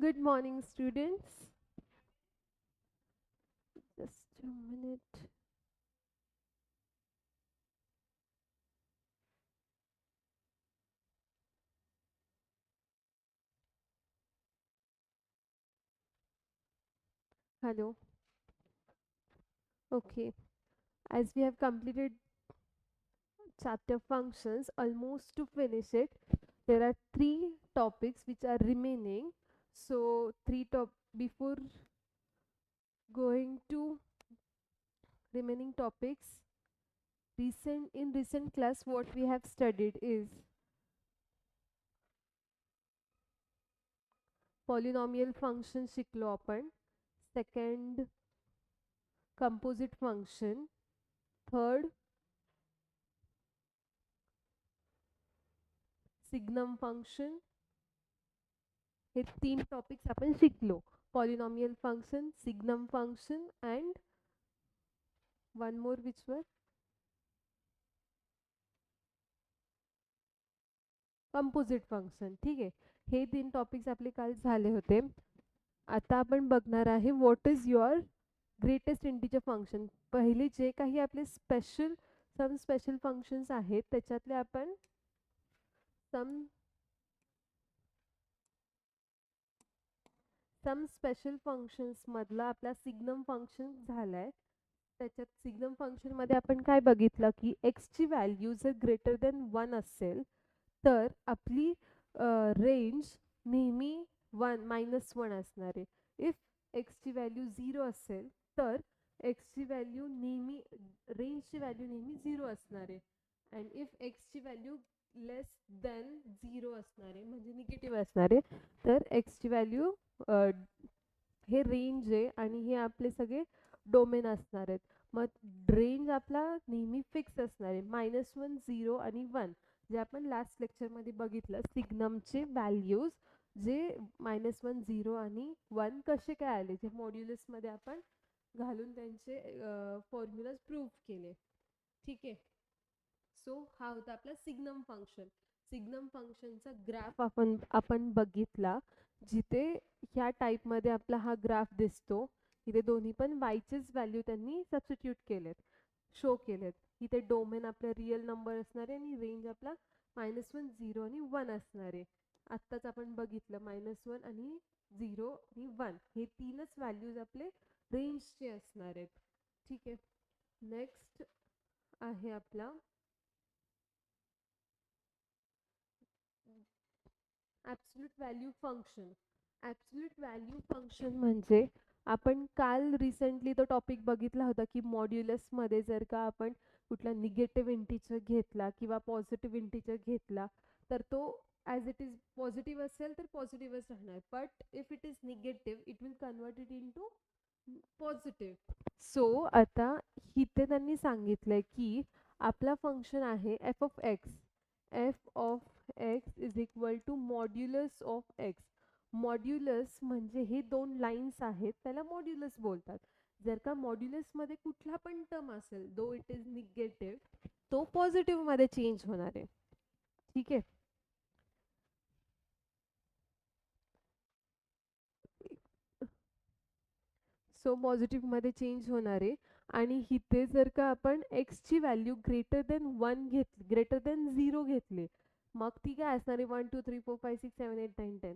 Good morning, students. Just a minute. Hello. Okay. As we have completed chapter functions, almost to finish it, there are three topics which are remaining. So, before going to remaining topics, recent class, what we have studied is polynomial function शिकलो आपण. Second, composite function. Third, signum function. हे तीन topics आपण शिकलो. Polynomial function, signum function and one more which वर composite function. ठीक आहे, हे तीन टॉपिक्स आपले काल झाले होते. आता आपण बघणार आहे what is your greatest integer function. पहिले जे काही आपले स्पेशल फंक्शन्स आहेत त्याच्यातले आपण सम सम स्पेशल फंक्शन्स मधला आपला सिग्नम फंक्शन झालाय. त्याच्यात सिग्नम फंक्शन मध्ये आपण काय बघितलं की एक्स ची व्हॅल्यू जर ग्रेटर दॅन 1 असेल तर आपली रेंज नेहमी -1 असणार आहे. इफ एक्सची व्हॅल्यू 0 असेल तर एक्सची व्हॅल्यू नेहमी रेंजची व्हॅल्यू नेहमी 0 असणार आहे. अँड इफ एक्सची व्हॅल्यू लेस दॅन 0 असणार आहे म्हणजे निगेटिव्ह असणार आहे तर एक्सची व्हॅल्यू हे रेंज आहे आणि हे आपले सगळे डोमेन असणार आहेत. मग रेंज आपला नेहमी फिक्स असणार आहे -1 0 आणि 1. जे आपण लास्ट लेक्चरमध्ये बघितलं सिग्नमचे व्हॅल्यूज जे -1 0 आणि 1 कसे काय आले जे मॉड्युलसमध्ये आपण घालून त्यांचे फॉर्म्युलाज प्रूव्ह केले. ठीक आहे. सो हा होता आपला सिग्नम फंक्शन. सिग्नम फंक्शनचा ग्राफ आपण बघितला जिथे ह्या टाईपमध्ये आपला हा ग्राफ दिसतो. इथे दोन्ही पण वायचेच व्हॅल्यू त्यांनी सबस्टिट्यूट केलेत, शो केलेत. इथे डोमेन आपला रिअल नंबर असणार आहे आणि रेंज आपला -1 0 आणि 1 असणार आहे. आत्ताच आपण बघितलं -1 आणि 0 आणि 1 हे तीनच व्हॅल्यूज आपले रेंजचे असणार आहेत. ठीक आहे. नेक्स्ट आहे आपला absolute value function. Absolute value function म्हणजे आपण काल रिसेंटली तो टॉपिक बघितला होता की मॉड्युलसमध्ये जर का आपण कुठला निगेटिव्ह इंटीजर घेतला किंवा पॉझिटिव्ह इंटीजर घेतला तर तो ॲज इट इज पॉझिटिव्ह असेल तर पॉझिटिव्हच राहणार. But if it is negative it will convert it into positive. So आता इथे त्यांनी सांगितलंय की आपला फंक्शन आहे f of x. F of x is equal to modulus of x. Modulus म्हणजे हे दोन लाईन्स आहेत त्याला मॉड्युलस बोलतात. जर का मॉड्युलसमध्ये कुठला पण टर्म असेल दो इट इज निगेटिव्ह तो पॉझिटिव्हमध्ये चेंज होणार आहे. ठीक आहे. सो पॉझिटिव्हमध्ये चेंज होणार आहे. आणि इथे जर का आपण एक्सची व्हॅल्यू ग्रेटर दॅन 0 घेतली मग ती काय असणार आहे 1 2 3 4 5 6 7 8 9 10.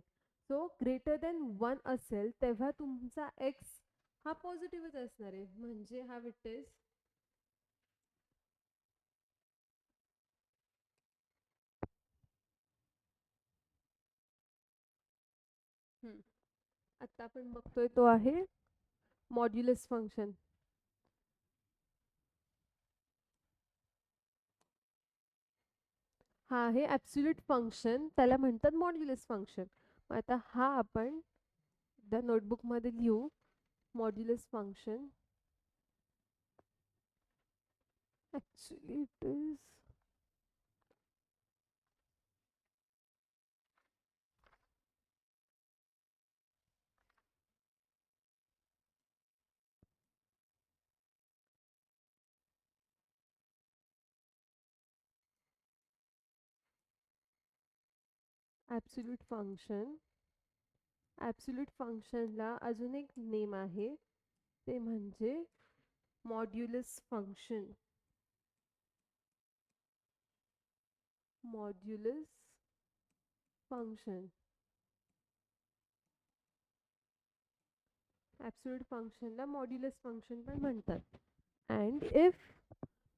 सो ग्रेटर दॅन 1 असेल तेव्हा तुमचा एक्स हा पॉझिटिव्हच असणार आहे म्हणजे हा इट इज आता आपण बघतोय तो आहे मॉड्युलस फंक्शन. हा आहे ॲब्सोल्यूट फंक्शन त्याला म्हणतात मॉड्युलस फंक्शन. मग आता हा आपण द नोटबुकमध्ये लिहू. Modulus function actually it is absolute function absolute फंक्शनला अजून एक नेम आहे, ते म्हणजे modulus function. Modulus function. Absolute फंक्शनला मॉड्युलस फंक्शन पण म्हणतात. And if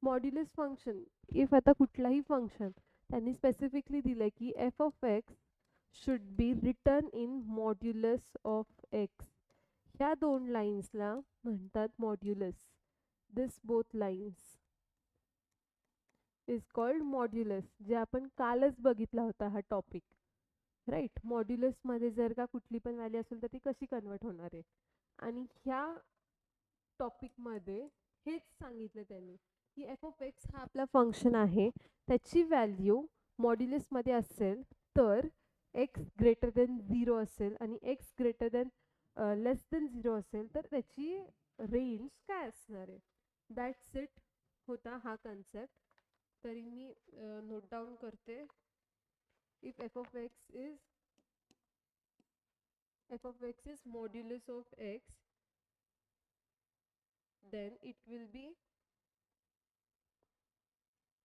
modulus function, if आता कुठलाही फंक्शन त्यांनी स्पेसिफिकली दिलं की F of x should be return in modulus of x, ह्या दोन लाईन्सला म्हणतात modulus. This both lines is called modulus, जे आपण कालच बघितला होता हा टॉपिक, राईट. मॉड्युलसमध्ये जर का कुठली पण व्हॅल्यू असेल तर ती कशी कन्वर्ट होणार आहे. आणि ह्या टॉपिकमध्ये हेच सांगितलं त्यांनी की एफ ऑफ एक्स हा आपला फंक्शन आहे, त्याची व्हॅल्यू मॉड्युलसमध्ये असेल तर एक्स ग्रेटर देन 0 असेल आणि x greater than less than 0 असेल तर त्याची रेंज काय असणार आहे. दॅट्स इट होता हा कन्सेप्ट. तरी मी नोट डाऊन करते. If f of x is modulus of x, then it will be,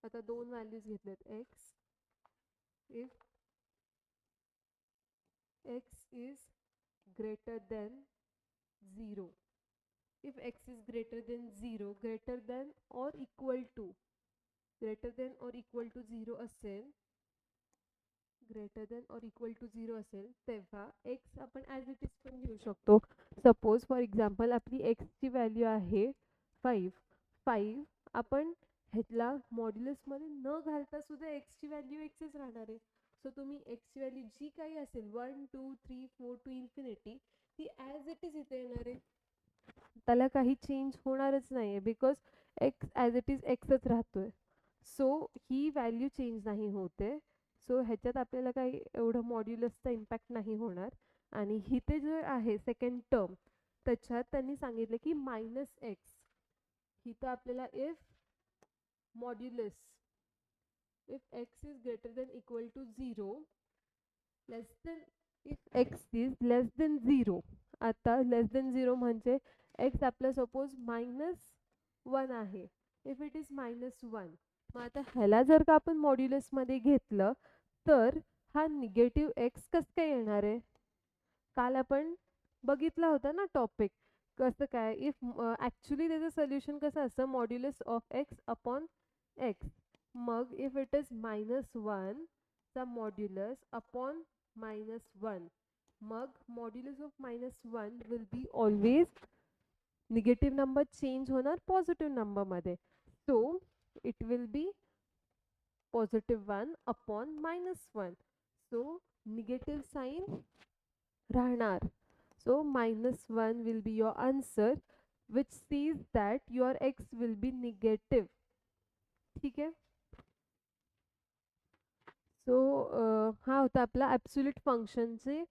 आता दोन व्हॅल्यूज घेतलेत x. if x is greater than 0, if x is greater than 0, greater than or equal to 0 असेल, greater than और equal to 0 असेल तेव्हा x आपण as it is पण घेऊ शकतो. सपोज फॉर एक्झाम्पल आपली एक्सची व्हॅल्यू आहे 5. आपण ह्याला मॉड्युलसमध्ये न घालता सुद्धा एक्सची व्हॅल्यू एक्सच राहणार आहे. सो तुम्ही एक्सची व्हॅल्यू जी काही असेल 1 2 3 4 टू इन्फिनिटी, ती ॲज इट इज इथे येणार आहे. त्याला काही चेंज होणारच नाही आहे, because x as it is एक्सच राहतोय. सो ही व्हॅल्यू चेंज नाही होते. सो ह्याच्यात आपल्याला काही एवढं मॉड्युलसचा इम्पॅक्ट नाही होणार. आणि इथे जे आहे सेकंड टर्म, त्याच्यात त्यांनी सांगितलं की -x. इथं आपल्याला modulus if x is greater than equal to 0, less than if x is less than 0. आता लेस देन 0 म्हणजे x आपला सपोज -1 आहे. इफ इट इज -1, मग आता ह्याला जर का आपण मॉड्युलसमध्ये घेतलं तर हा निगेटिव्ह एक्स कसं काय येणार आहे. काल आपण बघितला होता ना टॉपिक, कसं काय. इफ ॲक्च्युली त्याचं सोल्युशन कसं असतं, modulus of x upon x. मग इफ इट इज -1 चा मॉड्युलस अपॉन -1, मग modulus of -1 will be always negative number change होणार पॉझिटिव्ह नंबरमध्ये. So it will be +1 upon -1. So negative sign राहणार. So -1 will be your answer, which says that your x will be negative. ठीक आहे. So हा होता आपला absolute फंक्शनचे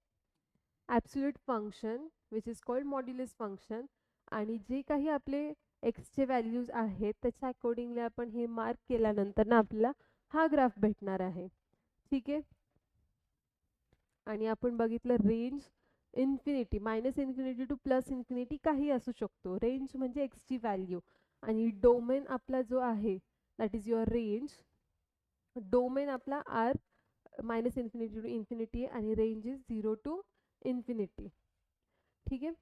absolute function which is called modulus function. आणि जे काही आपले एक्सचे व्हॅल्यूज आहेत त्याच्या अकॉर्डिंगली आपण हे मार्क केल्यानंतर ना आपल्याला हा ग्राफ भेटणार आहे. ठीक आहे. आणि आपण बघितलं range infinity, -infinity to +infinity काही असू शकतो. रेंज म्हणजे एक्सची व्हॅल्यू. आणि डोमेन आपला जो आहे that is your range. Domain आपला आर -इन्फिनिटी टू इन्फिनिटी आणि रेंज इज 0 टू इन्फिनिटी. ठीक आहे.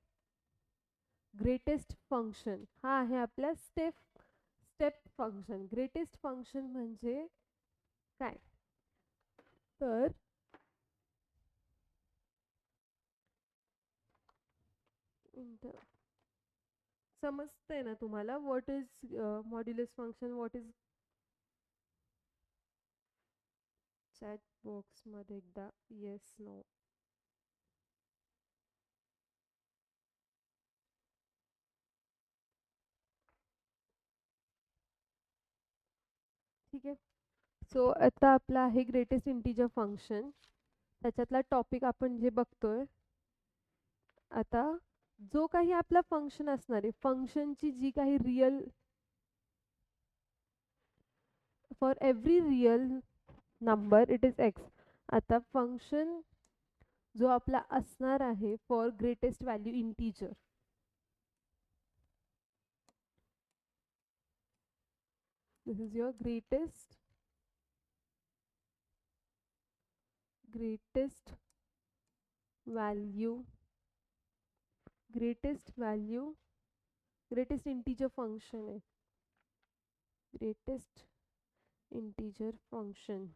ग्रेटेस्ट फंक्शन हा आहे आपला स्टेप फंक्शन. ग्रेटेस्ट फंक्शन म्हणजे काय तर समजतंय ना तुम्हाला what is modulus function, what is. Chat बॉक्समध्ये एकदा येस नो. ठीक आहे. सो आता आपला आहे ग्रेटेस्ट इंटिजर फंक्शन. त्याच्यातला टॉपिक आपण जे बघतोय आता, जो काही आपला फंक्शन असणार आहे, फंक्शनची जी काही real, for every real number it is x. आता फंक्शन जो आपला असणार आहे for greatest value integer. This is your greatest value greatest integer function आहे, greatest integer function.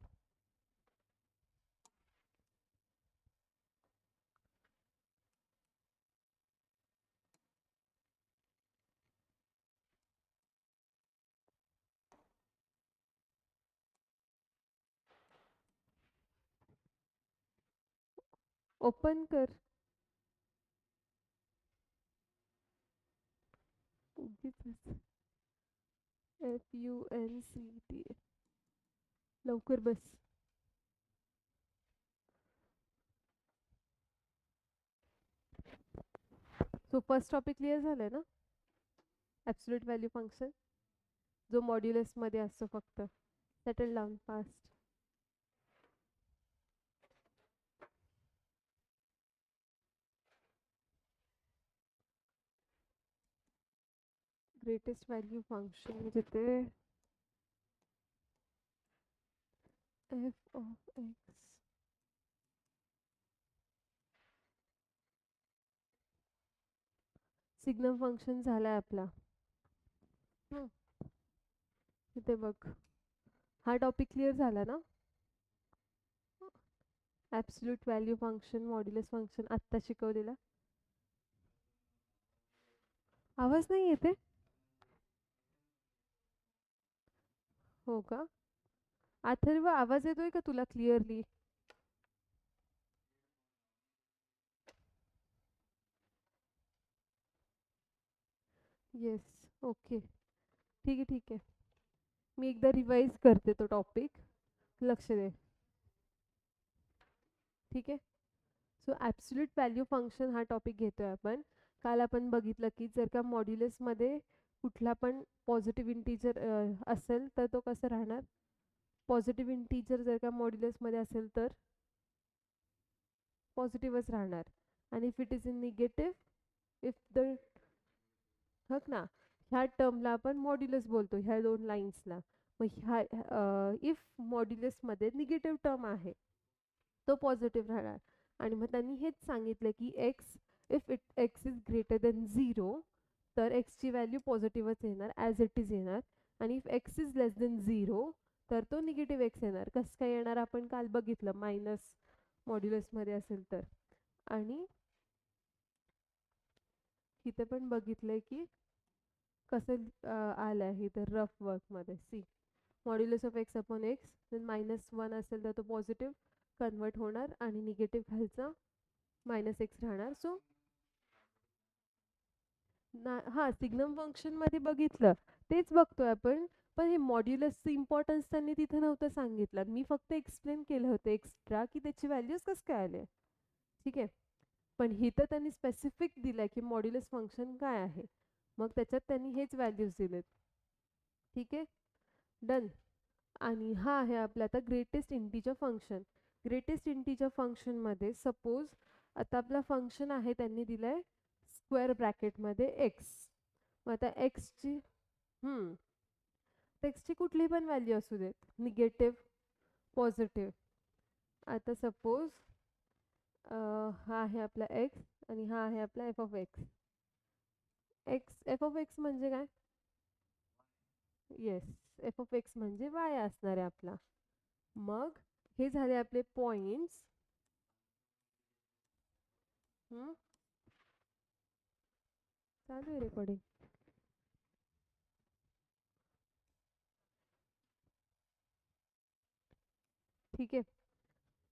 ओपन कर. FUNCT लवकर बस. सो फर्स्ट टॉपिक क्लिअर झालाय ना, ॲब्सोल्यूट व्हॅल्यू फंक्शन जो मॉड्युलस मध्ये असतो. फक्त settle down fast. Greatest value function जिथे f of x signum function झालाय आपला. इथे बघ, हा टॉपिक क्लिअर झाला ना. Absolute value function, modulus function आत्ता शिकवलेला. आवाज नाही येते? हो का? अथर्व आवाज येतोय का तुला क्लिअरली? येस. ओके, ठीक आहे ठीक आहे. मी एकदा रिवाइज करते तो टॉपिक, लक्ष दे. ठीक आहे. सो ॲब्सोल्यूट व्हॅल्यू फंक्शन हा टॉपिक घेतोय आपण. काल आपण बघितलं की जर का मॉड्युलसमध्ये कुठला पण पॉझिटिव्ह इंटीजर असेल तर तो कसं राहणार. पॉझिटिव्ह इंटीजर जर का मॉड्युलसमध्ये असेल तर पॉझिटिव्हच राहणार. आणि if it is in negative, if the ना, ह्या टर्मला आपण मॉड्युलस बोलतो, ह्या दोन लाईन्सला. मग ह्या इफ मॉड्युलसमध्ये निगेटिव्ह टर्म आहे तो पॉझिटिव्ह राहणार. आणि मग त्यांनी हेच सांगितलं की if x is greater then 0 तर एक्सची व्हॅल्यू पॉझिटिव्हच येणार, ॲज इट इज येणार. आणि if x is less than 0 तर तो निगेटिव्ह एक्स येणार. कसं काय येणार आपण काल बघितलं, मायनस मॉड्युलसमध्ये असेल तर. आणि इथे पण बघितलंय की कसं आलं आहे तर रफ वर्कमध्ये. See, modulus of x upon x, then -1 असेल तर तो पॉझिटिव्ह कन्वर्ट होणार आणि निगेटिव्ह खालचा -x राहणार. सो हां, सिग्नम फंक्शनमध्ये बघितलं तेच बघतोय आपण. पण हे मॉड्युलसचं इम्पॉर्टन्स त्यांनी तिथे नव्हतं सांगितलं. मी फक्त एक्सप्लेन केलं होतं एक्स्ट्रा की त्याची व्हॅल्यूज कसं काय आले. ठीक आहे. पण इथं त्यांनी स्पेसिफिक दिलंय की मॉड्युलस फंक्शन काय आहे. मग त्याच्यात त्यांनी हेच व्हॅल्यूज दिलेत. ठीक आहे, डन. आणि हा आहे आपला आता greatest integer function. Greatest integer फंक्शनमध्ये सपोज आता आपला फंक्शन आहे, त्यांनी दिलंय स्क्वेअर ब्रॅकेटमध्ये एक्स. मग आता एक्सची कुठली पण व्हॅल्यू असू देत, निगेटिव्ह, पॉझिटिव्ह. आता सपोज हा आहे आपला एक्स आणि हा आहे आपला F of x. F of x म्हणजे काय? येस, एफ ऑफ एक्स म्हणजे वाय असणार आहे आपला. मग हे झाले आपले पॉइंट्स. चालू आहे रेकॉर्डिंग. ठीक आहे.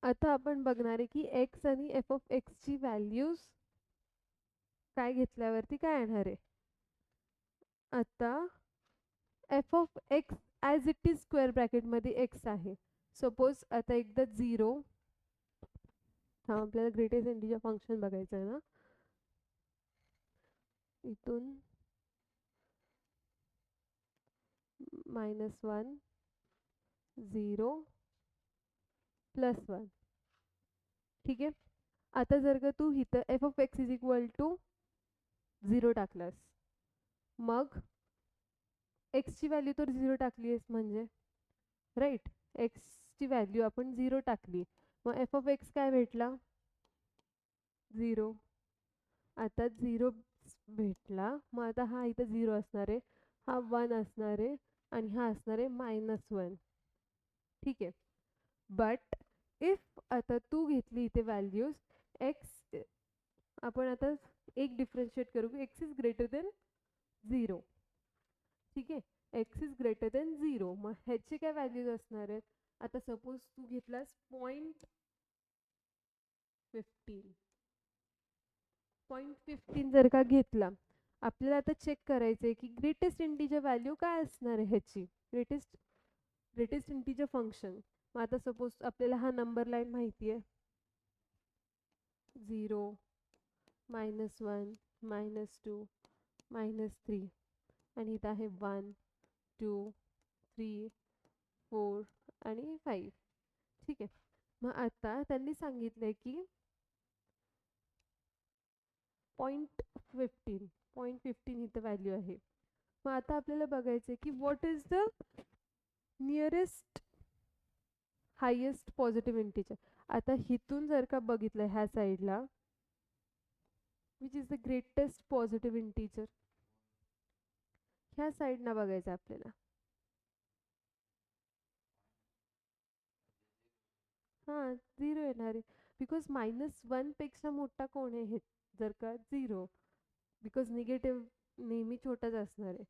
आता आपण बघणार आहे की एक्स आणि एफ ऑफ एक्सची व्हॅल्यूज काय घेतल्यावरती काय येणार आहे. आता f of x as it is square ब्रॅकेटमध्ये एक्स आहे. सपोज आता एकदा 0, हा आपल्याला ग्रेटेस्ट इंटीजर फंक्शन बघायचं आहे ना. इथून -1 0 +1. ठीक आहे. आता जर का तू इथं f of x is equal to 0 टाकलास, मग एक्सची व्हॅल्यू तर 0 टाकली आहेस म्हणजे राईट, एक्सची व्हॅल्यू आपण 0 टाकली, मग एफ ऑफ एक्स काय भेटला 0. आता 0 भेटला, मग आता हा इथं 0 असणार आहे, हा 1 असणार आहे आणि हा असणार आहे -1. ठीक आहे. बट इफ आता तू घेतली इथे व्हॅल्यूज एक्स, आपण आता एक डिफरन्शिएट करू की एक्स इज ग्रेटर देन 0. ठीक आहे, एक्स इज ग्रेटर देन 0. मग ह्याचे काय व्हॅल्यूज असणार आहेत, आता सपोज तू घेतलास 0.15 जर का घेतला, आपल्याला आता चेक करायचं आहे की ग्रेटेस्ट इंटीजर व्हॅल्यू काय असणार आहे ह्याची, ग्रेटेस्ट इंटीजर फंक्शन. मग आता सपोज आपल्याला हा नंबर लाईन माहिती आहे, 0, -1, -2, -3 आणि इथं आहे 1, 2, 3, 4 आणि 5. ठीक आहे. मग आता त्यांनी सांगितलंय की 0.15 इथं व्हॅल्यू आहे. मग आता आपल्याला बघायचं आहे की what is the nearest highest positive integer. आता हिथून जर का बघितलं ह्या साईडला, which is the greatest positive integer, ह्या साईडला बघायचं आपल्याला. हां 0 येणार आहे, बिकॉज -1 पेक्षा मोठा कोण आहे हे, जर का 0, बिकॉज निगेटिव्ह नेहमी छोटाच असणार आहे.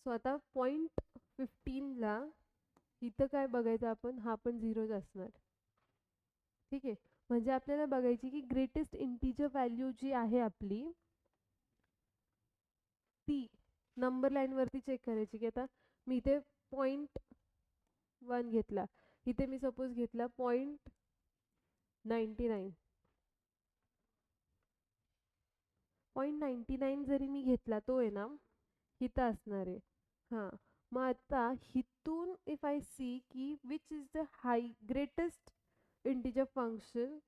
सो आता 0.15ला इथं काय बघायचं आपण, हा पण 0च असणार. ठीक आहे, म्हणजे आपल्याला बघायची की ग्रेटेस्ट इंटीजर व्हॅल्यू जी आहे आपली, ती नंबर लाईनवरती चेक करायची की आता मी इथे 0.1 घेतला, इथे मी सपोज घेतला 0.99. 0.99 जरी मी घेतला, तो आहे ना इथं असणार आहे. हां, मग आता हिथून इफ आय सी की which is the greatest integer function,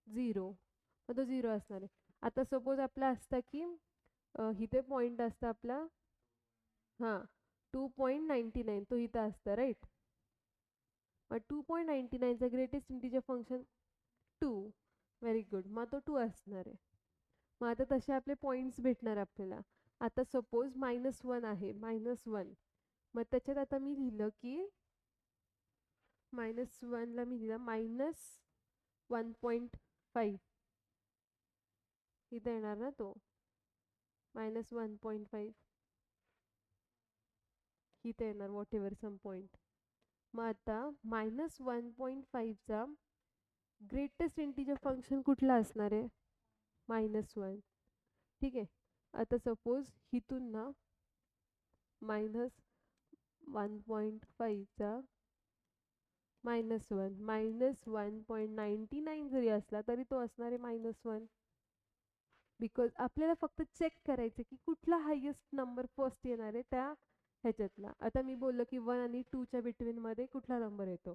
0, मग तो 0 असणार आहे. आता सपोज आपला असता की इथे पॉईंट असता आपला, हां 2.99, तो इथं असता राईट. मग 2.99चा greatest integer function 2, very good, मग तो 2 असणार आहे. मग आता तसे आपले पॉईंट्स भेटणार आपल्याला. आता सपोज -1 आहे, -1, मग त्याच्यात आता मी लिहिलं की -1ला मी लिहिलं -1.5, इथं येणार ना तो -1.5, इथं येणार वॉट एव्हर सम पॉईंट. मग आता -1.5चा ग्रेटेस्ट इंटीजर फंक्शन कुठला असणार आहे, -1. ठीक आहे, आता सपोज इथून ना -1.5चा -1.99 जरी असला तरी तो असणार आहे -1, बिकॉज आपल्याला फक्त चेक करायचं की कुठला हायेस्ट नंबर फर्स्ट येणार आहे त्या ह्याच्यातला. आता मी बोललो की 1 आणि 2च्या बिटवीन मध्ये कुठला नंबर येतो,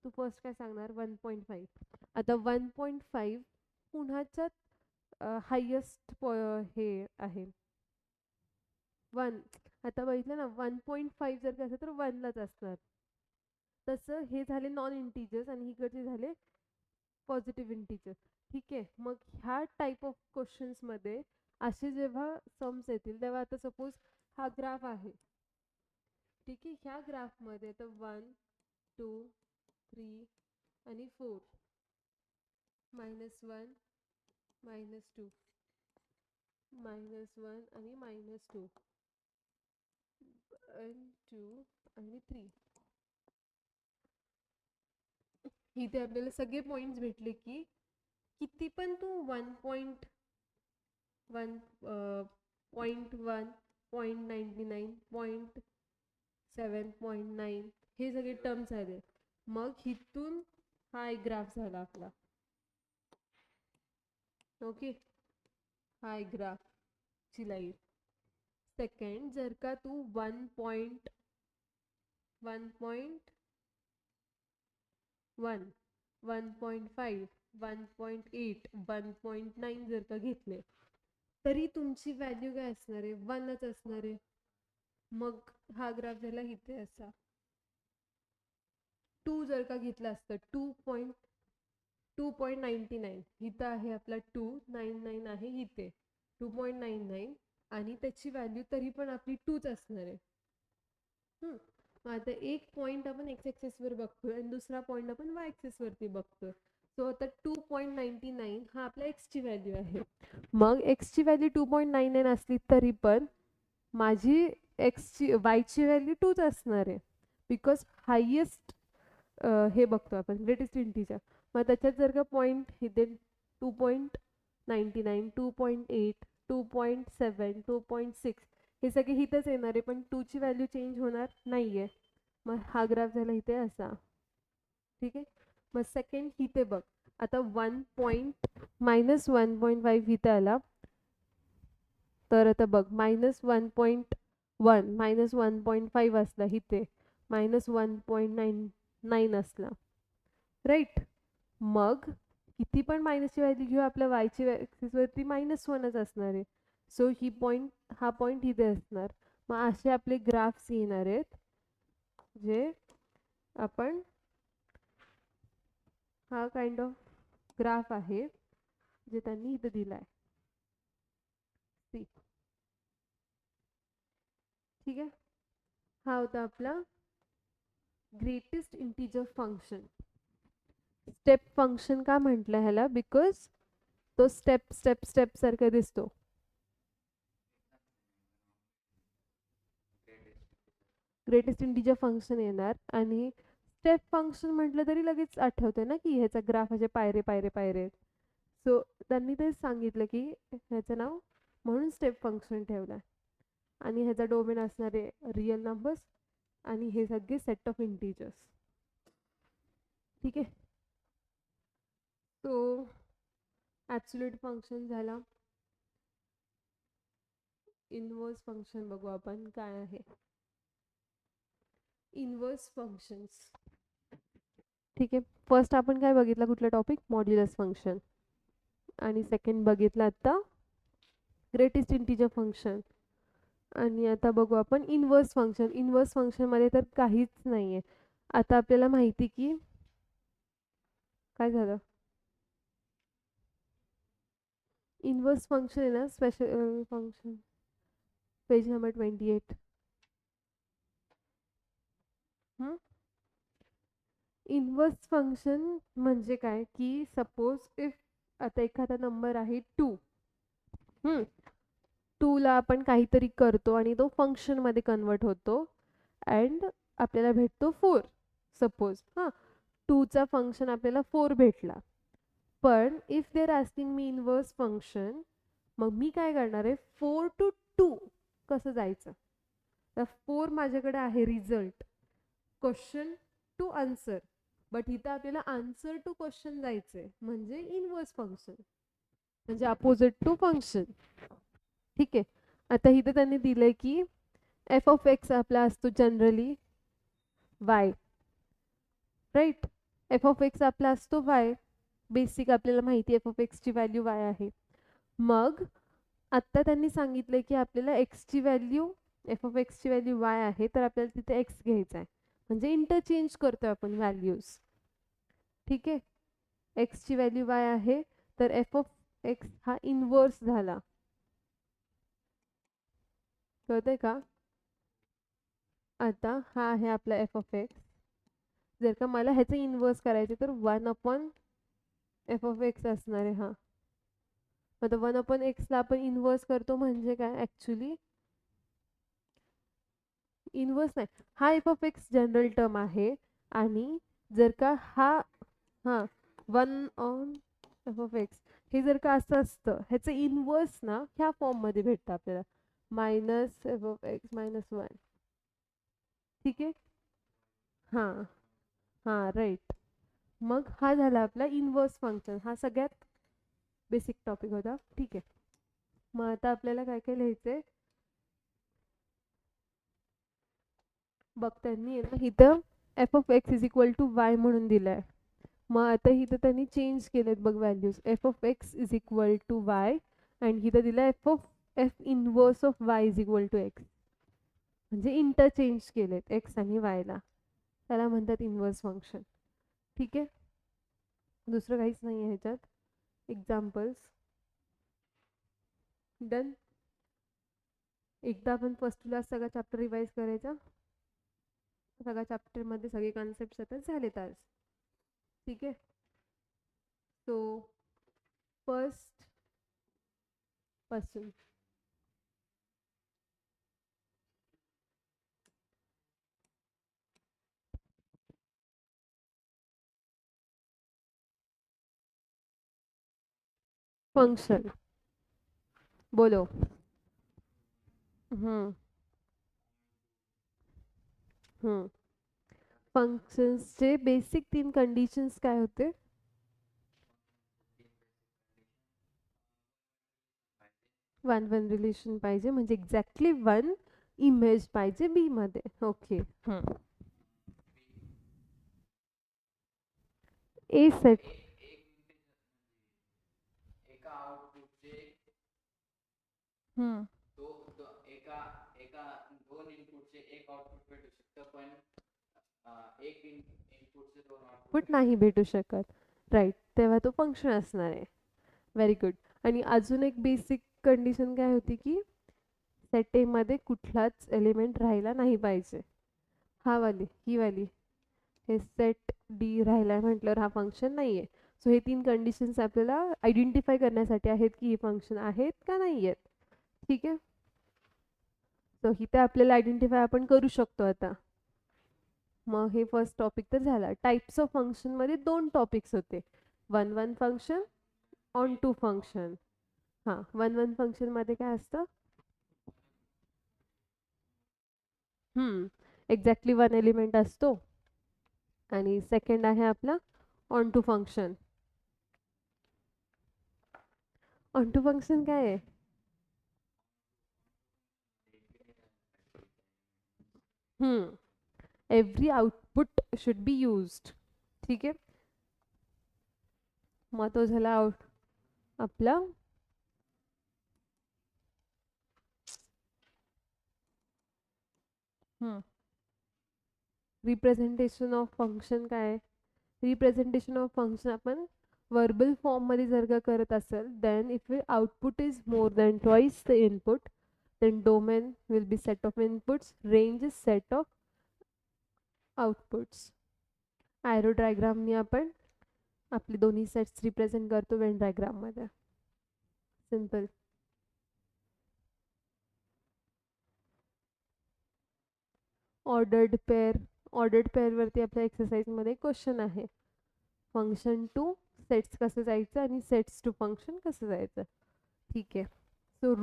तू फर्स्ट काय सांगणार 1.5. आता 1.5 पुन्हाच्यात हायेस्ट हे आहे 1. आता बघितलं ना 1.5 जर का असेल तर 1लाच असणार. तसं हे झाले नॉन इंटीजर्स आणि इकडचे झाले पॉझिटिव्ह इंटीजर. ठीक आहे, मग ह्या टाईप ऑफ क्वेश्चन्समध्ये असे जेव्हा सम्स येतील तेव्हा आता सपोज हा ग्राफ आहे. ठीक आहे, ह्या ग्राफमध्ये तर 1, 2, 3 आणि 4, -1, -2, -1 आणि -2, 2 आणि 3, इथे आपल्याला सगळे पॉइंट्स भेटले की किती पण तू 1.1, 0.1, 0.99, 0.7.9 हे सगळे टर्म्स आले. मग हिथून हा एक ग्राफ झाला आपला. ओके, हा एक ग्राफ ची लाईन. सेकंड, जर का तू 1.1, 1.5 1.8 1.9 जर का घेतले तरी तुमची व्हॅल्यू काय असणार आहे, 1च असणार आहे. मग हा ग्राफ झाला इथे असा. 2 जर का घेतला असतं 2.99 इथं आहे आपला 299 आहे इथे 2.99 आणि त्याची व्हॅल्यू तरी पण आपली 2च असणार आहे. मग आता एक पॉइंट आपण एक्स ऍक्सिस वर बघतोय आणि दुसरा पॉइंट आपण वाय ऍक्सिस वरती बघतोय. सो आता 2.99 हा आपला एक्स ची व्हॅल्यू आहे. मग एक्स ची व्हॅल्यू 2.99 असली तरी पण माझी वाय ची व्हॅल्यू 2च असणार आहे. बिकॉज हायेस्ट हे बघतो आपण ग्रेटेस्ट इंटीजर. मग त्याच्यात जर का पॉईंट इथे 2.99 2.8 2.7 2.6 हे सगळे इथंच येणार आहे पण 2 ची व्हॅल्यू चेंज होणार नाहीये. मग हा ग्राफ झाला इथे असा. ठीक आहे. मग सेकंड इथे बघ आता -1.5 इथे आला तर आता बघ -1.1 -1.5 असला इथे -1.99 असला राईट. मग किती पण मायनसची व्हॅल्यू घेऊ आपल्या वायची ऍक्सिस वरती -1च असणार आहे. सो हा पॉइंट इथे असणार. मग असे आपले ग्राफ्स येणार आहेत जे आपण हा काइंड ऑफ ग्राफ आहे जे त्यांनी इथे दिलाय. ठीक आहे. हा होता आपला greatest integer function. Step function का म्हटलं ह्याला, बिकॉज तो स्टेप स्टेप स्टेप सारखा दिसतो. ग्रेटेस्ट इंटीजर फंक्शन येणार आणि स्टेप फंक्शन म्हटलं तरी लगेच आठवते ना की ह्याचा ग्राफ असे पायरे पायरे पायरे. सो त्यांनी तेच सांगितलं की ह्याचं नाव म्हणून स्टेप फंक्शन ठेवलंय आणि ह्याचा डोमेन असणारे रिअल नंबर्स आणि हे सगळे सेट ऑफ इंटीजर्स. ठीक आहे. तो ॲब्सोल्यूट फंक्शन झाला. इनवर्स फंक्शन बघू आपण काय आहे. Inverse functions. ठीक आहे. फर्स्ट आपण काय बघितलं कुठला टॉपिक, मॉड्युलस फंक्शन. आणि सेकंड बघितलं आता ग्रेटेस्ट इंटीजर फंक्शन. आणि आता बघू आपण इनवर्स फंक्शन. इनवर्स फंक्शन मध्ये तर काहीच नाहीये. आता आपल्याला माहिती की काय झालं, इनवर्स फंक्शन आहे ना special function page number 28. Inverse function म्हणजे काय की सपोज इफ आता एखादा नंबर आहे 2. 2 ला आपण काहीतरी करतो आणि तो फंक्शन मध्ये कन्वर्ट होतो अँड आपल्याला भेटतो 4. सपोज 2 चा फंक्शन आपल्याला 4 भेटला. पण if there asking me inverse function, मग मी काय करणार आहे 4 to 2 कसं जायचं. तर 4 माझ्याकडे आहे result, question to answer, but इथं आपल्याला आन्सर टू क्वेश्चन जायचंय म्हणजे इनवर्स फंक्शन म्हणजे अपोजिट टू फंक्शन. ठीक आहे. आता इथं त्यांनी दिलंय की एफ ऑफ एक्स आपला असतो generally y. Right. F of x आपला असतो वाय. बेसिक आपल्याला माहिती एफ ऑफ एक्स ची व्हॅल्यू वाय आहे. मग आता त्यांनी सांगितलंय की आपल्याला एक्स ची व्हॅल्यू एफ ऑफ एक्स ची व्हॅल्यू वाय आहे तर आपल्याला तिथे एक्स घ्यायचा आहे म्हणजे इंटरचेंज करतोय आपण व्हॅल्यूज. ठीक आहे. एक्स ची व्हॅल्यू वाय आहे तर एफ ऑफ एक्स हा इनवर्स झाला. कळतंय का. आता हा आहे आपला एफ ऑफ एक्स. जर का मला ह्याचं इनवर्स करायचे तर 1/f ऑफ एक्स असणार आहे हा. आता 1/x ला आपण इनवर्स करतो म्हणजे काय ऍक्च्युली इनवर्स नाही, हा F of x general term आहे आणि जर का हा 1/f ऑफ एक्स हे जर का असं असतं ह्याचं इनवर्स ना ह्या फॉर्म मध्ये भेटतं आपल्याला -f ऑफ एक्स -1. ठीक आहे. राईट. मग हा झाला आपला इनवर्स फंक्शन. हा सगळ्यात बेसिक टॉपिक होता. ठीक आहे. मग आता आपल्याला काय काय लिहायचंय बघ. त्यांनी इथं f of x is equal to y म्हणून दिलाय. मग आता इथं त्यांनी चेंज केलेत बघ values. F of x is equal to y and इथं दिलं f inverse of y is equal to x. म्हणजे इंटरचेंज केलेत एक्स आणि वायला, त्याला म्हणतात इनवर्स फंक्शन. ठीक आहे, दुसरं काहीच नाही आहे ह्याच्यात. Examples done. एकदा आपण फर्स्ट क्लास सगळा चॅप्टर रिवाइज करायचा. सगळ्या चॅप्टरमध्ये सगळे कॉन्सेप्ट आता झालेत आज. ठीक आहे, सो फर्स्ट पासून फंक्शन बोलो. हम्म हम्म फंक्शन्सचे बेसिक 3 कंडिशन्स काय होते? वन वन रिलेशन पाहिजे, म्हणजे एक्झॅक्टली वन इमेज पाहिजे बी मध्ये. ओके. ए सेट हम्म आउटपुट नाही भेटू शकत. राईट, तेव्हा तो फंक्शन असणार आहे. Very good. आणि अजून एक बेसिक कंडिशन काय होती की सेट ए मध्ये कुठलाच एलिमेंट राहिला नाही पाहिजे. हा वाली, ही वाली, हे सेट डी राहिला म्हटल्यावर हा फंक्शन नाही आहे. सो हे 3 कंडिशन्स आपल्याला आयडेंटिफाय करण्यासाठी आहेत की हे फंक्शन आहेत का नाही आहेत. ठीक आहे, सो इथे आपल्याला आयडेंटिफाय आपण करू शकतो आता. मग हे फर्स्ट टॉपिक तर झाला. टाइप्स ऑफ फंक्शन मध्ये 2 टॉपिक्स होते. One one function, onto function. हां, वन वन फंक्शन मध्ये काय असतं? एक्झॅक्टली वन एलिमेंट असतो. आणि सेकंड आहे आपला onto function. Onto function काय आहे? Every output should be used. ठीक आहे, मग तो झाला आपला रिप्रेझेंटेशन ऑफ फंक्शन. काय आहे रिप्रेझेंटेशन ऑफ फंक्शन? आपण वर्बल फॉर्म मध्ये जर का करत असेल, then if output is more than twice the input, then domain will be set of inputs, range is set of outputs. Arrow डायग्रामनी आपण आपले दोन्ही सेट्स रिप्रेझेंट करतो वेन डायग्राम मध्ये. सिंपल. ऑर्डर्ड पेअर वरती आपल्या एक्सरसाइज मध्ये क्वेश्चन आहे. फंक्शन टू सेट्स कसं जायचं आणि सेट्स टू फंक्शन कसं जायचं. ठीक आहे, सो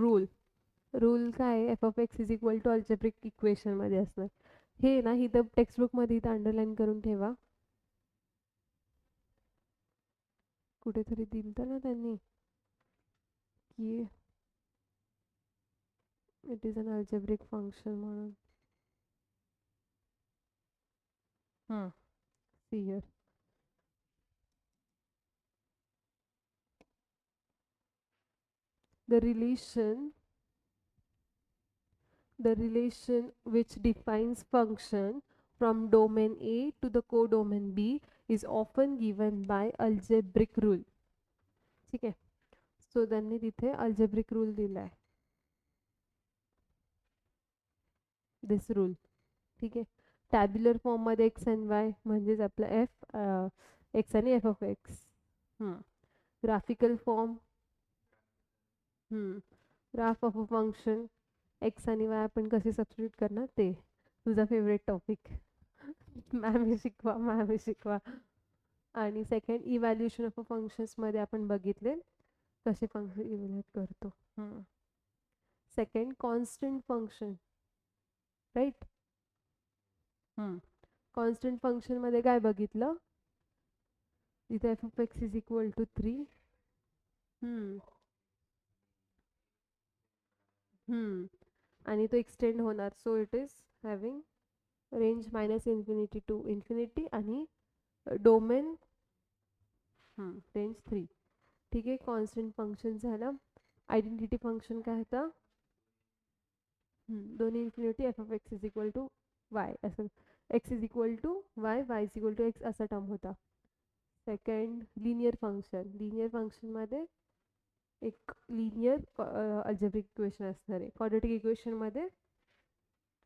रूल काय? F of x is equal to algebraic equation मध्ये असणार. हे ना इथं टेक्स्टबुक मध्ये इथं अंडरलाईन करून ठेवा. कुठेतरी दिलं ना त्यांनी की it is an algebraic function म्हणून. See here. the relation the relation which defines function from domain A to the codomain B is often given by algebraic rule. ठीक आहे, सो त्यांनी तिथे अल्जेब्रिक रूल दिलाय, दिस रूल. ठीक आहे, tabular form मध्ये x and Y म्हणजेच आपला एफ एक्स आणि F of x. Graphical form, graph of a function, x आणि वाय आपण कसे सबस्टिट्यूट करणार ते. तुझा फेवरेट टॉपिक. मॅम शिकवा. आणि second evaluation of a functions मध्ये आपण बघितले कसे फंक्शन इव्हॅल्युएट करतो. Second constant function. Right, constant function मध्ये काय बघितलं? इथे f of x is equal to 3. आणि तो एक्सटेंड होणार, so it is having range minus infinity to infinity आणि डोमेन रेंज 3. ठीक आहे, कॉन्स्टंट फंक्शन झालं. आयडेंटिटी फंक्शन काय होतं? दोन्ही infinity f of x is equal to y असं, x is equal to y, y is equal to x असा term होता. Second linear function. लिनियर फंक्शनमध्ये एक लिनियर अल्जेब्रिक इक्वेशन असणार आहे. क्वाड्रेटिक इक्वेशनमध्ये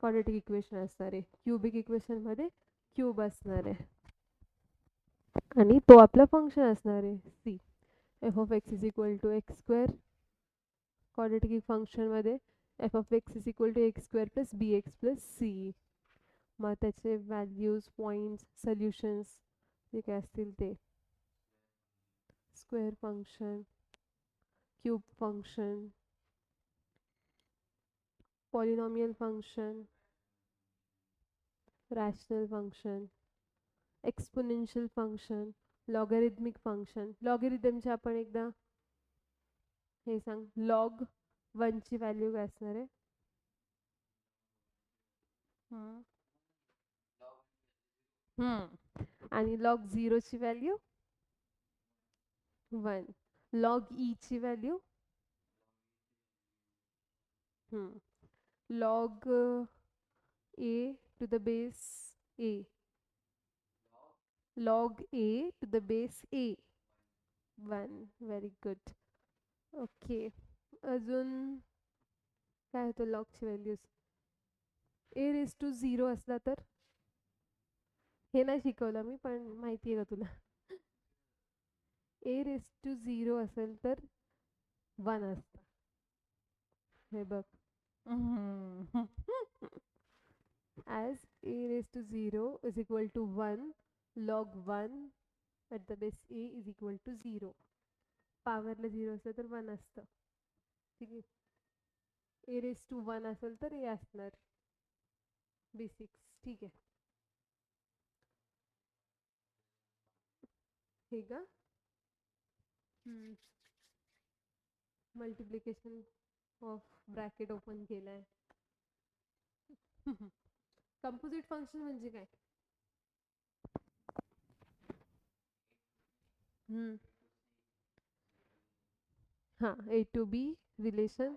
क्वाड्रेटिक इक्वेशन असणार आहे. क्युबिक इक्वेशनमध्ये क्यूब असणार आहे. आणि तो आपला फंक्शन असणार आहे see. F of x is equal to x square. Quadratic फंक्शनमध्ये f of x is equal to x square plus b x plus c. मग त्याचे व्हॅल्यूज, पॉईंट्स, सोल्युशन्स जे काय असतील ते square function, cube function, polynomial function, rational function, exponential function, logarithmic function. लॉगॅरिथमचे आपण एकदा हे सांग, लॉग 1 ची व्हॅल्यू काय असणार आहे? आणि लॉग 0 ची व्हॅल्यू 1. लॉग ई ची value log a to the base a. log a to the base a 1. Very good. Okay, अजून काय होतं लॉगची व्हॅल्यूज? a रेज टू 0 असला तर? हे नाही शिकवलं मी, पण माहिती आहे का तुला? a रेज टू 0 असेल तर 1 असतं. हे बघ. as a raised to 0 is equal to 1, log 1 at the base a is equal to 0. पॉवरला 0 असेल तर 1 असतं. ठीक आहे, a raised to 1 असेल तर a असणार बेसिक्स. ठीक आहे, हे का मल्टिप्लिकेशन ऑफ ब्रॅकेट ओपन केलाय. कंपोजिट फंक्शन म्हणजे काय? हां, a to b relation.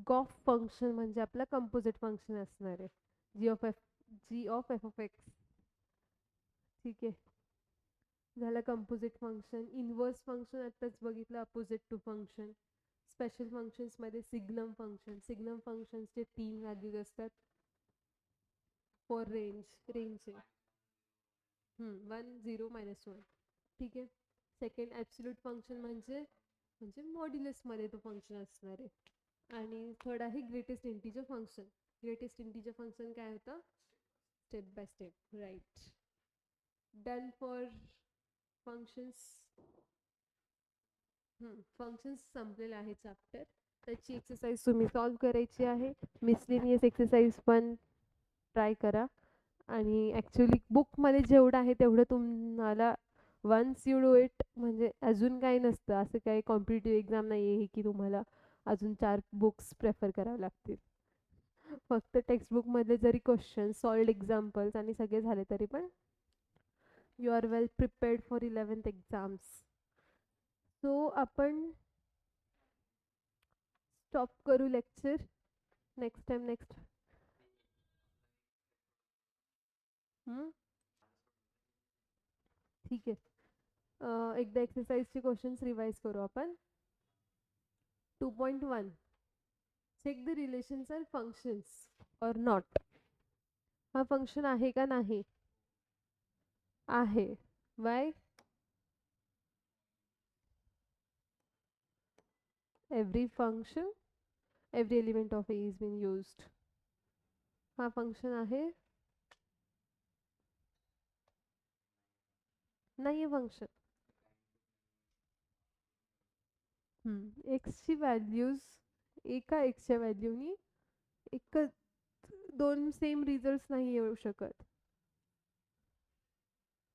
G o f function म्हणजे आपला कंपोजिट फंक्शन असणार आहे. G of f of x. ठीक आहे, झालं कंपोजिट फंक्शन. इनवर्स फंक्शन आत्ताच बघितलं, अपोजिट टू फंक्शन. स्पेशल फंक्शन्समध्ये सिग्नम फंक्शन. सिग्नम फंक्शन्सचे 3 व्हॅल्यूज असतात फॉर रेंजचे 1, 0, -1. ठीक आहे, सेकंड ॲब्सोल्यूट फंक्शन म्हणजे मॉड्युलसमध्ये तो फंक्शन असणार आहे. आणि थर्ड आहे greatest integer function. Greatest integer function काय होतं? Step by step. Right, done for functions. Functions संपलेलं आहे चॅप्टर. त्याची एक्सरसाइज तुम्ही सॉल्व करायची आहे. मिसलेनियस एक्सरसाइज पण ट्राय करा. आणि ॲक्च्युली बुकमध्ये जेवढं आहे तेवढं तुम्हाला वन्स यू डू इट म्हणजे अजून काही नसतं. असं काही कॉम्पिटिटिव्ह एक्झाम नाही आहे की तुम्हाला अजून 4 बुक्स प्रेफर करावे लागतील. फक्त टेक्स्टबुकमधले जरी क्वेश्चन, सॉल्व्ड एक्झाम्पल्स आणि सगळे झाले तरी पण you are well prepared for 11th exams. So आपण स्टॉप करू लेक्चर. नेक्स्ट टाइम ठीक आहे. एकदा एक्सरसाइजचे क्वेश्चन्स रिवाइज करू आपण. 2.1, check the relations are functions or not. हा फंक्शन आहे का नाही? आहे. Why? Every function, every element of A is been used. हा फंक्शन आहे? नाही आहे फंक्शन. एक्सची व्हॅल्यूज एका एक्सच्या व्हॅल्यूनी एकच 2 सेम रिझल्ट्स नाही येऊ शकत.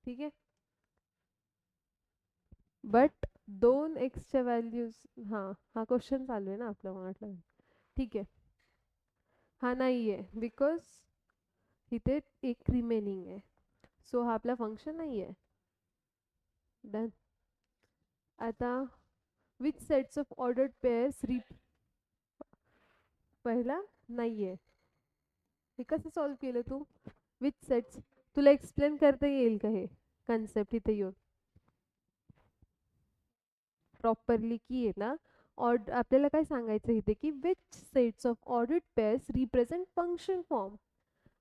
ठीक आहे, बट 2 एक्सच्या व्हॅल्यूज. हा क्वेश्चन चालू आहे ना आपलं, म्हटलं. ठीक आहे, हा नाही आहे बिकॉज इथे एक रिमेनिंग आहे. सो हा आपला फंक्शन नाही आहे. डन. आता which sets of ordered pairs पहिला नाही आहे. हे कसं सॉल्व केलं तू? विच सेट्स तुला एक्सप्लेन करता येईल का हे कन्सेप्ट इथे येऊन प्रॉपरली की आहे ना? आपल्याला काय सांगायचं इथे की which sets of ordered pairs represent function form.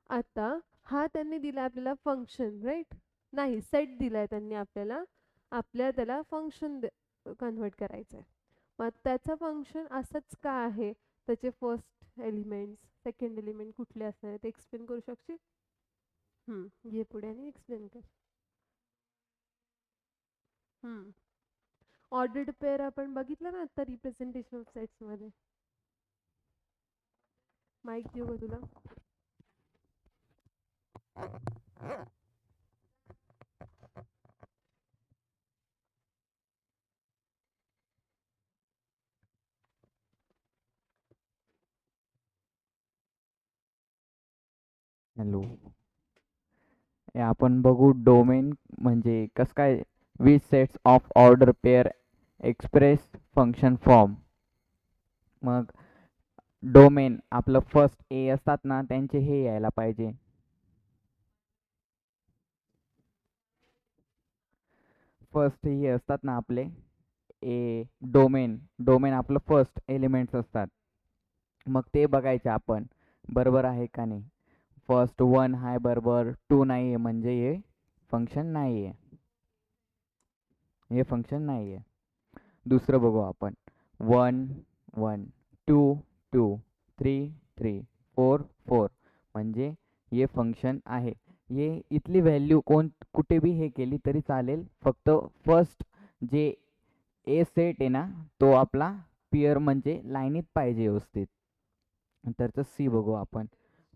आता हा त्यांनी दिला आपल्याला फंक्शन राईट, नाही सेट दिलाय त्यांनी आपल्याला, आपल्याला त्याला फंक्शन कन्व्हर्ट करायचं आहे. मग त्याचं फंक्शन असंच का आहे? त्याचे फर्स्ट एलिमेंट्स सेकंड एलिमेंट कुठले असणार ते एक्सप्लेन करू शकशील? ये पुढे आणि एक्सप्लेन कर. ऑर्डर्ड पेअर आपण बघितलं ना आता रिप्रेझेंटेशन ऑफ सेट्स मध्ये. माईक देऊ का तुला? हॅलो. हे आपण बघू डोमेन म्हणजे कसं काय which sets of order pair express function form. मग डोमेन आपलं फर्स्ट ए असतात ना त्यांचे हे यायला पाहिजे. फर्स्ट हे असतात ना आपले ए डोमेन डोमेन आपलं फर्स्ट एलिमेंट्स असतात. मग ते बघायचे आपण बरोबर आहे का नाही. फर्स्ट 1 आहे बरोबर, 2 नाही आहे म्हणजे हे फंक्शन नाही आहे. हे फंक्शन नाही आहे. दुसरं बघू आपण 1 1 2 2 3 3 4 4 म्हणजे हे फंक्शन आहे. हे इथली व्हॅल्यू कुठे बी हे केली तरी चालेल, फक्त फर्स्ट जे ए सेट आहे ना तो आपला पेअर म्हणजे लाईनीत पाहिजे व्यवस्थित. तर सी बघू आपण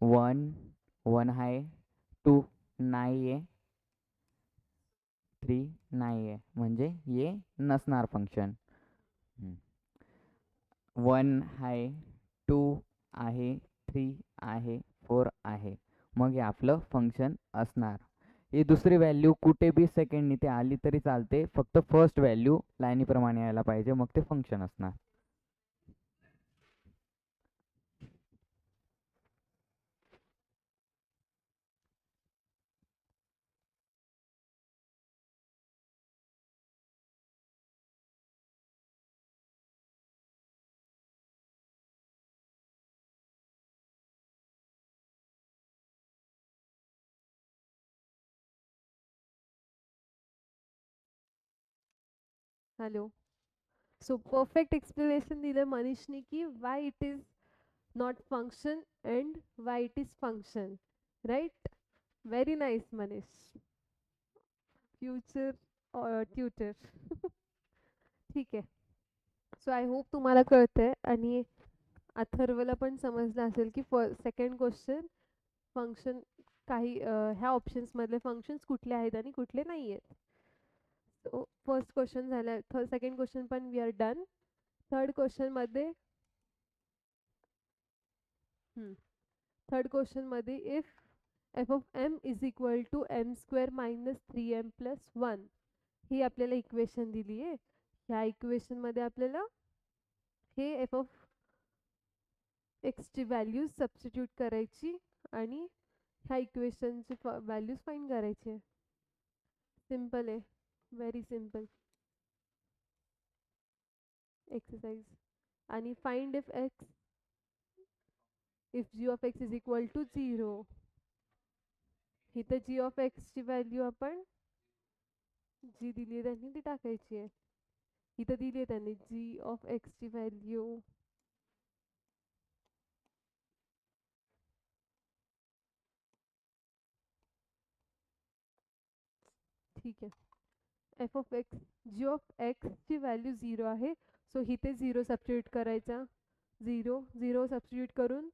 1 1 आहे, 2 नाही आहे, 3 नाही आहे म्हणजे हे नसणार फंक्शन. 1 आहे, 2 आहे, 3 आहे, 4 आहे मग हे आपलं फंक्शन असणार. ही दुसरी व्हॅल्यू कुठे बी सेकंडनी ते आली तरी चालते, फक्त फर्स्ट व्हॅल्यू लाईनीप्रमाणे यायला पाहिजे मग ते फंक्शन असणार. हॅलो. सो परफेक्ट एक्सप्लेनेशन दिलं मनीषनी की why it is not function and why it is function. Right. Very nice Manish. Future tutor. ठीक आहे. सो आय होप तुम्हाला कळतंय आणि अथर्वला पण समजलं असेल की सेकंड क्वेश्चन फंक्शन काही ह्या ऑप्शन्स मधले फंक्शन्स कुठले आहेत आणि कुठले नाही आहेत. सो फर्स्ट क्वेश्चन झाला, सेकंड क्वेश्चन पण we are done. Third question मध्ये थर्ड क्वेश्चन मध्ये if f of m is equal to m square minus 3m plus 1 ही आपल्याला इक्वेशन दिली आहे. ह्या इक्वेशन मध्ये आपल्याला हे एफ ऑफ एक्सची व्हॅल्यूज सबस्टिट्यूट करायची आणि ह्या इक्वेशनची व्हॅल्यूज फाइंड करायची. सिम्पल आहे, व्हेरी सिम्पल एक्सरसाइज. आणि find if g of x is equal to 0. इथं जी ऑफ एक्सची व्हॅल्यू आपण जी दिली आहे त्यांनी ती टाकायची आहे. इथं दिली आहे त्यांनी जी ऑफ एक्सची व्हॅल्यू ठीक आहे. F of x g of एक्सची व्हॅल्यू 0 आहे, सो इथे 0 सबस्टिट्यूट करायचा. 0 सबस्टिट्यूट करून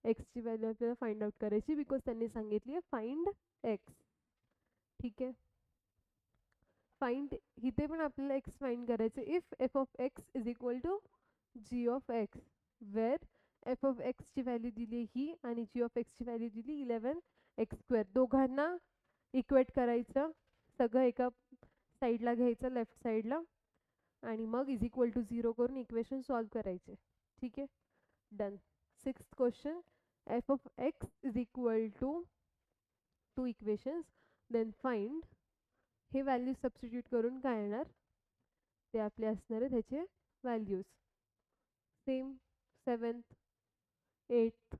एक्सची व्हॅल्यू आपल्याला फाइंड आउट करायची बिकॉज त्यांनी सांगितली आहे फाइंड एक्स. ठीक आहे. फाइंड इथे पण आपल्याला एक्स फाइंड करायचं. If f of x is equal to g of x where f of एक्सची व्हॅल्यू दिली ही आणि जी ऑफ एक्सची व्हॅल्यू दिली 11 एक्स स्क्वेअर. दोघांना इक्वेट करायचं सगळं एका साईडला घ्यायचं लेफ्ट साईडला आणि मग इज इक्वल टू 0 करून इक्वेशन सॉल्व करायचे. ठीक आहे, done. 6th question, f of x is equal to 2 equations, then find. हे व्हॅल्यू सबस्टिट्यूट करून काय येणार ते आपले असणार आहे त्याचे values. Same 7th 8th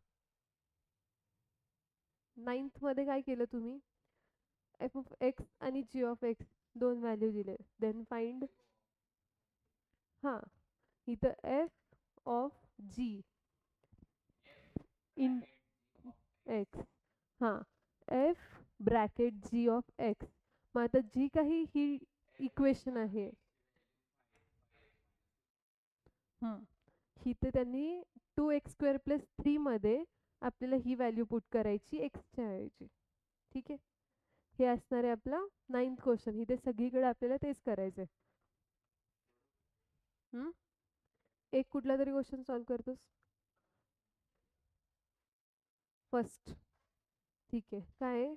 9th मध्ये काय केलं तुम्ही, एफ ऑफ एक्स आणि जी ऑफ एक्स दोन व्हॅल्यू दिले, देन फाइंड. हां, इथं f of g in x, हां, f bracket g of x. मग आता जी काही ही इक्वेशन आहे, ही तर त्यांनी 2x² + 3 मध्ये आपल्याला ही व्हॅल्यू पुट करायची एक्सच्या ऐवजी. ठीक आहे, हे असणार आहे आपला 9th क्वेश्चन. इथे सगळीकडे आपल्याला तेच करायचंय. एक कुठला तरी क्वेश्चन सॉल्व करतोस फर्स्ट. ठीक आहे, काय आहे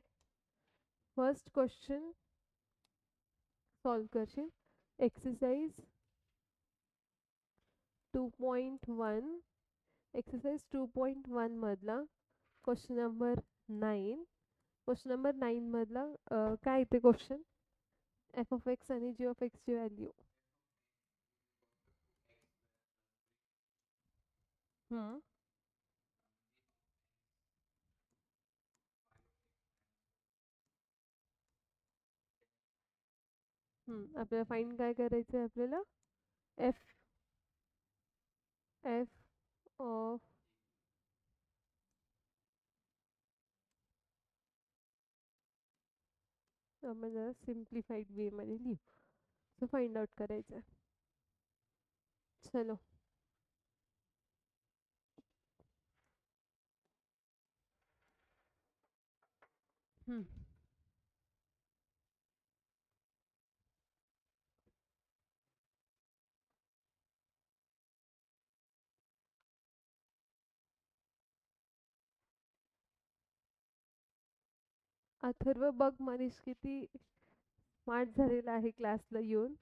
फर्स्ट क्वेश्चन सॉल्व करशील. एक्सरसाइज 2.1, एक्सरसाइज 2.1 मधला क्वेश्चन नंबर 9. क्वेश्चन नंबर 9 मधला काय येते क्वेश्चन, एफ ऑफ एक्स आणि जी ऑफ एक्सची व्हॅल्यू. आपल्याला फाइंड काय करायचं आहे आपल्याला, एफ एफ ऑफ आपण जरा सिम्प्लिफाईड वे मध्ये लिहू. सो फाइंड आउट करायचं आहे. चलो, अथर्व बघ मनीष किती स्मार्ट झालेला आहे क्लासला येऊन.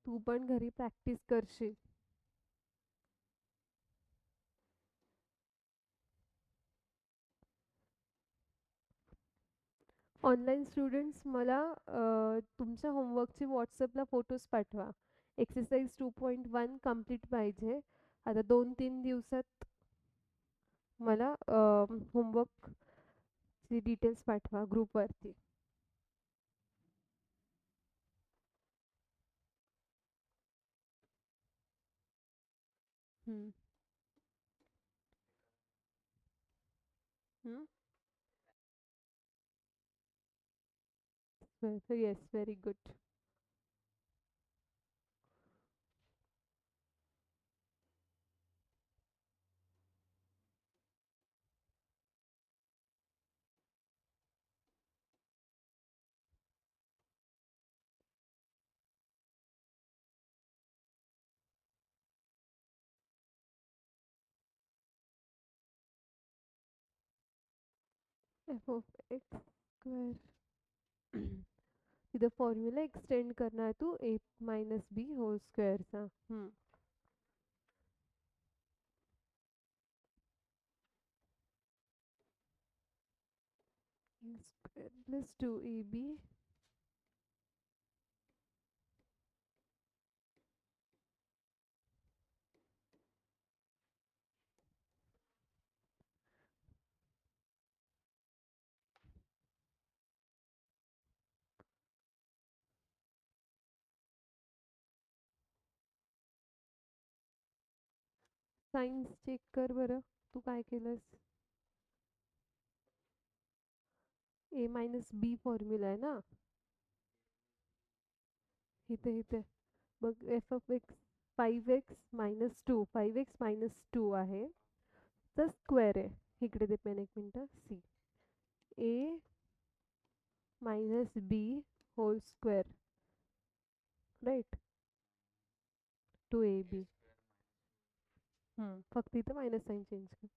तू पण घरी प्रॅक्टिस करशील. ऑनलाईन स्टुडंट्स मला तुमच्या होमवर्कचे व्हॉट्सअपला फोटोज पाठवा. एक्सरसाइज 2.1 कम्प्लीट पाहिजे. आता 2-3 दिवसात मला होमवर्कचे डिटेल्स पाठवा ग्रुपवरती. Yes, very good. F of x square. तिथं फॉर्म्युला एक्सटेंड करणार तू ए मायनस बी होल स्क्वेअरचा. Square plus 2ab signs check कर बरं, तू काय केलंस. ए मायनस बी फॉर्म्युला आहे ना. इथे इथे बघ, एफ ऑफ एक्स 5x - 2 आहे तर स्क्वेअर आहे. इकडे दे पेन एक मिनटं. सी ए minus b hole square, right, 2ab. फक्त इथं मायनस साईन चेंज कर.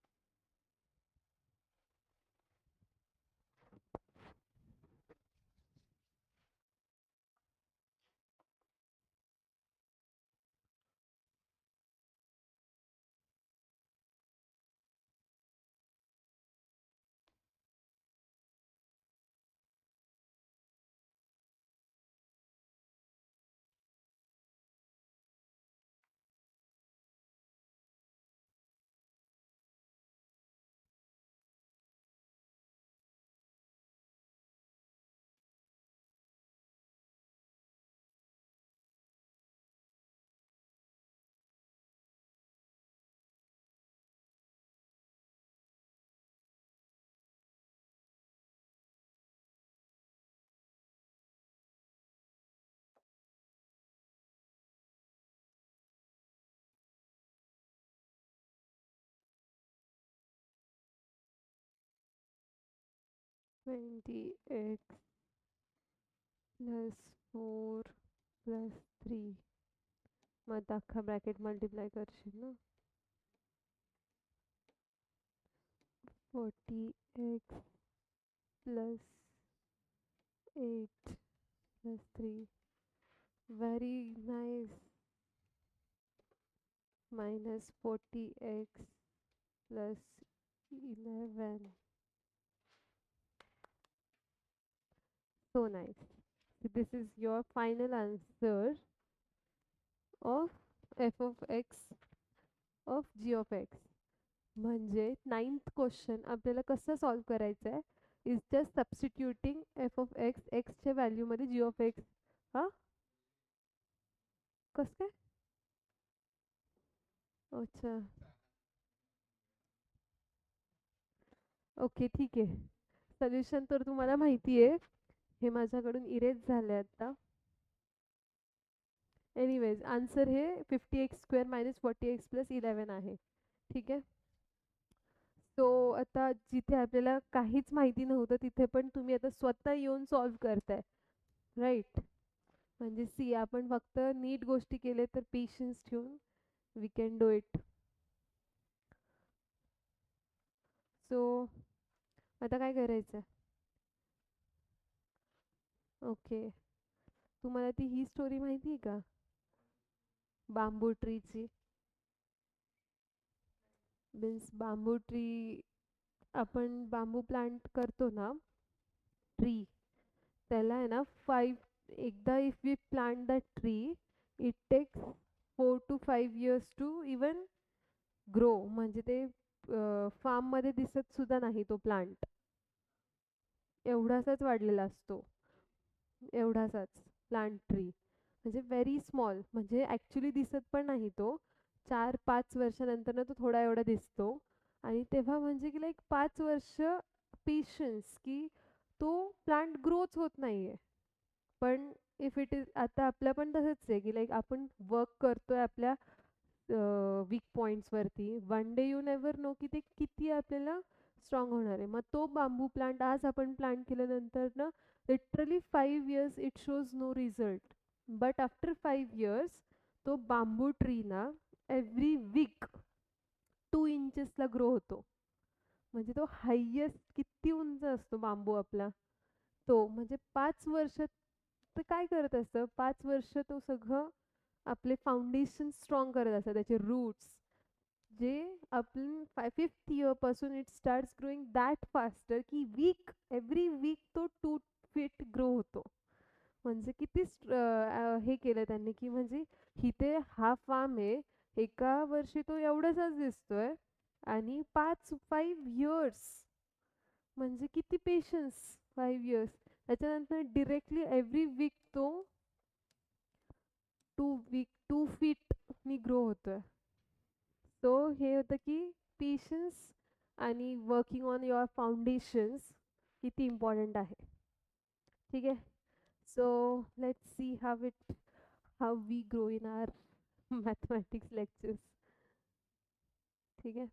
20x प्लस 4 प्लस 3 मग आता अख्खा ब्रॅकेट मल्टिप्लाय करशील ना 40x plus 8 plus 3 very nice minus 40x plus 11. So nice. So this is your final answer of f of x of g of x. म्हणजे 9th question आपल्याला कसं solve करायचं आहे is just substituting f of x च्या value मध्ये g of x. हा कसं काय? अच्छा ओके ठीक आहे. सोल्युशन तर तुम्हाला माहिती आहे. हे माझ्याकडून इरेज झाले आता. एनिवेज आन्सर हे 50x² मायनस 40x प्लस 11 आहे. ठीक आहे. सो आता जिथे आपल्याला काहीच माहिती नव्हतं तिथे पण तुम्ही आता स्वतः येऊन सॉल्व करताय राईट. म्हणजे सी आपण फक्त नीट गोष्टी केले तर पेशन्स ठेवून we can do it. So आता काय करायचं? ओके तुम्हाला ती ही स्टोरी माहिती आहे का बांबू ट्रीची? मीन्स बांबू ट्री आपण बांबू प्लांट करतो ना ट्री त्याला आहे ना एकदा if we plant that tree it takes 4 to 5 years to even grow. म्हणजे ते फार्म मध्ये दिसत सुद्धा नाही तो प्लांट. एवढासाच वाढलेला असतो. एवढासाच प्लांट ट्री म्हणजे व्हेरी स्मॉल. म्हणजे ॲक्च्युली दिसत पण नाही तो. 4-5 वर्षानंतर तो थोडा एवढा दिसतो. आणि तेव्हा म्हणजे की लाईक 5 वर्ष पेशन्स की तो प्लांट ग्रोच होत नाहीये. पण इफ इट इज आता आपलं पण तसंच आहे की लाईक आपण वर्क करतोय आपल्या वीक पॉईंट्सवरती. One day you never know की ते किती आपल्याला स्ट्रॉंग होणार आहे. मग तो बांबू प्लांट आज आपण प्लांट केल्यानंतर ना literally 5 years it shows no result. But after 5 years तो बांबू ट्री ना एव्हरी वीक 2 इंचेसला ग्रो होतो. म्हणजे तो हायेस्ट किती उंच असतो बांबू आपला तो. म्हणजे 5 वर्ष तर काय करत असतं 5 वर्ष तो सगळं आपले फाउंडेशन स्ट्रॉंग करत असतं. त्याचे रूट्स जे आपण 5th year पासून it starts growing that faster की एव्हरी वीक तो 2 feet ग्रो होतो. म्हणजे किती हे केलं त्यांनी की म्हणजे इथे हा फार्म आहे एका वर्षी तो एवढासाच दिसतोय आणि 5 years म्हणजे किती पेशन्स 5 years. त्याच्यानंतर डिरेक्टली एव्हरी वीक तो 2 feet नी ग्रो होतोय. सो हे होतं की पेशन्स आणि वर्किंग ऑन युअर फाउंडेशन्स किती इम्पॉर्टंट आहे. ठीक आहे. So let's see how we grow in our mathematics lectures. ठीक आहे.